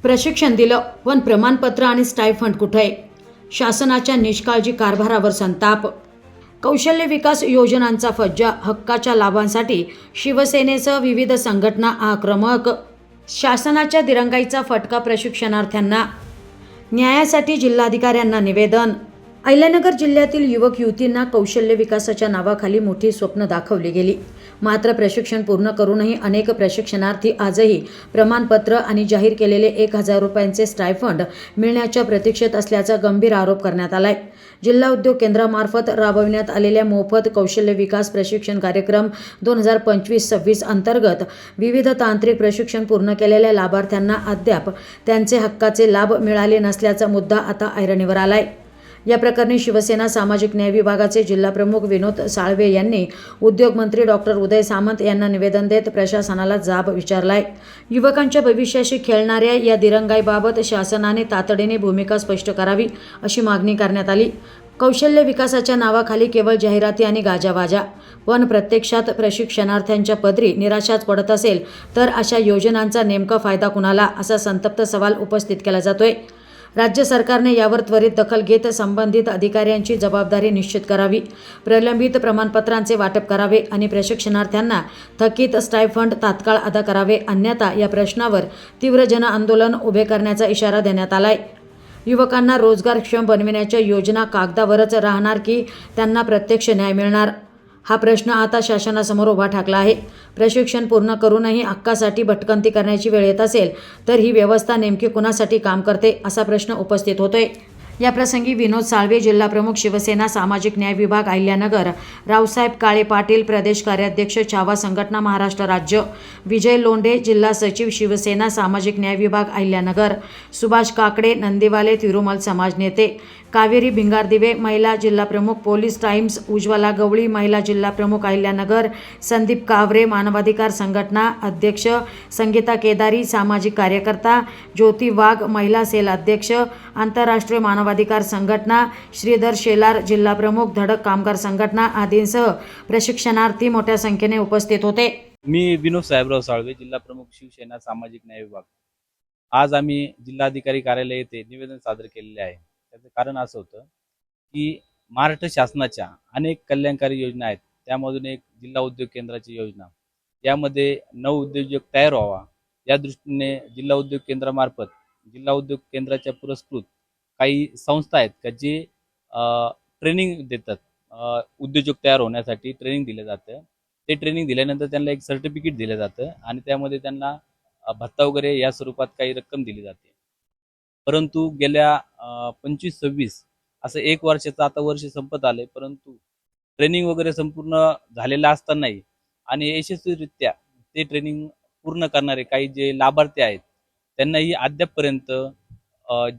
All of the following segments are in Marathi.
प्रशिक्षण दिलं पण प्रमाणपत्र आणि स्टायफंड कुठे? शासनाच्या निष्काळजी कारभारावर संताप. कौशल्य विकास योजनांचा फज्जा, हक्काच्या लाभांसाठी शिवसेनेसह विविध संघटना आक्रमक. शासनाच्या दिरंगाईचा फटका प्रशिक्षणार्थ्यांना, न्यायासाठी जिल्हाधिकाऱ्यांना निवेदन. अहिल्यानगर जिल्ह्यातील युवक युवतींना कौशल्य विकासाच्या नावाखाली मोठी स्वप्न दाखवली गेली. मात्र प्रशिक्षण पूर्ण करूनही अनेक प्रशिक्षणार्थी आजही प्रमाणपत्र आणि जाहीर केलेले 1,000 रुपयांचे स्टायफंड मिळण्याच्या प्रतीक्षेत असल्याचा गंभीर आरोप करण्यात आलाय. जिल्हा उद्योग केंद्रामार्फत राबविण्यात आलेल्या मोफत कौशल्य विकास प्रशिक्षण कार्यक्रम 2025-26 अंतर्गत विविध तांत्रिक प्रशिक्षण पूर्ण केलेल्या लाभार्थ्यांना अद्याप त्यांचे हक्काचे लाभ मिळाले नसल्याचा मुद्दा आता ऐरणीवर आलाय. या प्रकरणी शिवसेना सामाजिक न्याय विभागाचे जिल्हाप्रमुख विनोद साळवे यांनी उद्योगमंत्री डॉक्टर उदय सामंत यांना निवेदन देत प्रशासनाला जाब विचारलाय. युवकांच्या भविष्याशी खेळणाऱ्या या दिरंगाईबाबत शासनाने तातडीने भूमिका स्पष्ट करावी अशी मागणी करण्यात आली. कौशल्य विकासाच्या नावाखाली केवळ जाहिराती आणि गाजावाजा, पण प्रत्यक्षात प्रशिक्षणार्थ्यांच्या पदरी निराशाच पडत असेल तर अशा योजनांचा नेमका फायदा कुणाला, असा संतप्त सवाल उपस्थित केला जातोय. राज्य सरकारने यावर त्वरित दखल घेत संबंधित अधिकाऱ्यांची जबाबदारी निश्चित करावी, प्रलंबित प्रमाणपत्रांचे वाटप करावे आणि प्रशिक्षणार्थ्यांना थकीत स्टायफंड तात्काळ अदा करावे, अन्यथा या प्रश्नावर तीव्र जनआंदोलन उभे करण्याचा इशारा देण्यात आलाय. युवकांना रोजगारक्षम बनविण्याच्या योजना कागदावरच राहणार की त्यांना प्रत्यक्ष न्याय मिळणार? हा प्रश्न आता शासनासमोर उभा ठाकला आहे. प्रशिक्षण पूर्ण करूनही हक्कासाठी भटकंती करण्याची वेळ येत असेल तर ही व्यवस्था नेमकी कुणासाठी काम करते, असा प्रश्न उपस्थित होतोय. याप्रसंगी विनोद साळवे, जिल्हाप्रमुख शिवसेना सामाजिक न्याय विभाग अहिल्यानगर, रावसाहेब काळे पाटील, प्रदेश कार्याध्यक्ष छावा संघटना महाराष्ट्र राज्य, विजय लोंढे, जिल्हा सचिव शिवसेना सामाजिक न्याय विभाग अहिल्यानगर, सुभाष काकडे, नंदीवाले तिरुमल समाज नेते, कावेरी भिंगारदिवे, महिला जिल्हाप्रमुख पोलीस टाइम्स, उज्ज्वला गवळी, महिला जिल्हाप्रमुख अहिल्यानगर, संदीप कावरे, मानवाधिकार संघटना अध्यक्ष, संगीता केदारी, सामाजिक कार्यकर्ता, ज्योती वाघ, महिला सेल अध्यक्ष, आंतरराष्ट्रीय मानवाधिकार संघटना, श्रीधर शेलार, जिल्हाप्रमुख धडक कामगार संघटना आदींसह प्रशिक्षणार्थी मोठ्या संख्येने उपस्थित होते. मी विनोद साहेबराव साळवे, जिल्हाप्रमुख शिवसेना सामाजिक न्याय विभाग. आज आम्ही जिल्हाधिकारी कार्यालय येथे निवेदन सादर केलेले आहे. त्याचं कारण असं होतं की महाराष्ट्र शासनाच्या अनेक कल्याणकारी योजना आहेत, त्यामधून एक जिल्हा उद्योग केंद्राची योजना, यामध्ये नवउद्योजक तयार व्हावा या दृष्टीने जिल्हा उद्योग केंद्रामार्फत जिल्हा उद्योग केंद्राच्या पुरस्कृत काही संस्था आहेत का जे ट्रेनिंग देतात. उद्योजक तयार होण्यासाठी ट्रेनिंग दिलं जातं. ते ट्रेनिंग दिल्यानंतर त्यांना एक सर्टिफिकेट दिलं जातं आणि त्यामध्ये त्यांना भत्ता वगैरे या स्वरूपात काही रक्कम दिली जाते. परंतु गेल्या 25-26 असं 1 वर्षाचं आता वर्ष संपत आले, परंतु ट्रेनिंग वगैरे संपूर्ण झालेलं असतानाही आणि यशस्वीरित्या ते ट्रेनिंग पूर्ण करणारे काही जे लाभार्थी आहेत त्यांनाही अद्यापपर्यंत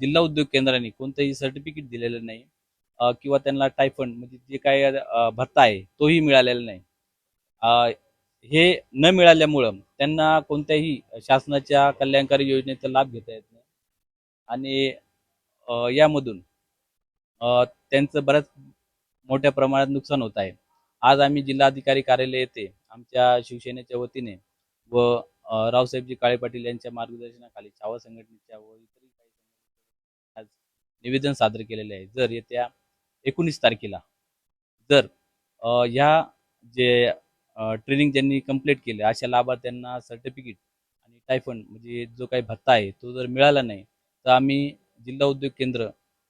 जिल्हा उद्योग केंद्राने कोणतंही सर्टिफिकेट दिलेलं नाही किंवा त्यांना टायफंड म्हणजे जे काय भत्ता आहे तोही मिळालेला नाही. हे न मिळाल्यामुळं त्यांना कोणत्याही शासनाच्या कल्याणकारी योजनेचा लाभ घेता येत नाही आणि यामधून त्यांचं बऱ्याच मोठ्या प्रमाणात नुकसान होत आहे. आज आम्ही जिल्हाधिकारी कार्यालय येथे आमच्या शिवसेनेच्या वतीने व रावसाहेबजी काळे पाटील यांच्या मार्गदर्शनाखाली छावा संघटनेच्या व इतरही काही आज निवेदन सादर केलेले आहे. जर येत्या 19 तारखेला जर ह्या जे ट्रेनिंग ज्यांनी कंप्लीट केले अशा लाभार्थ्यांना सर्टिफिकेट आणि टायफंड म्हणजे जो काही भत्ता आहे तो जर मिळाला नाही तर आम्ही जिल्हा उद्योग केंद्र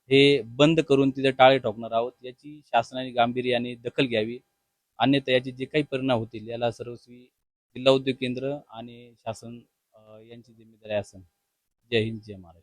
हे बंद करून तिथे टाळे ठोकणार आहोत. याची शासनाने गांभीर्याने दखल घ्यावी, अन्यथा याचे जे काही परिणाम होतील याला सर्वस्वी जिल्हा उद्योग केंद्र आणि शासन यांची जिम्मेदारी असेल. जय हिंद, जय महाराष्ट्र.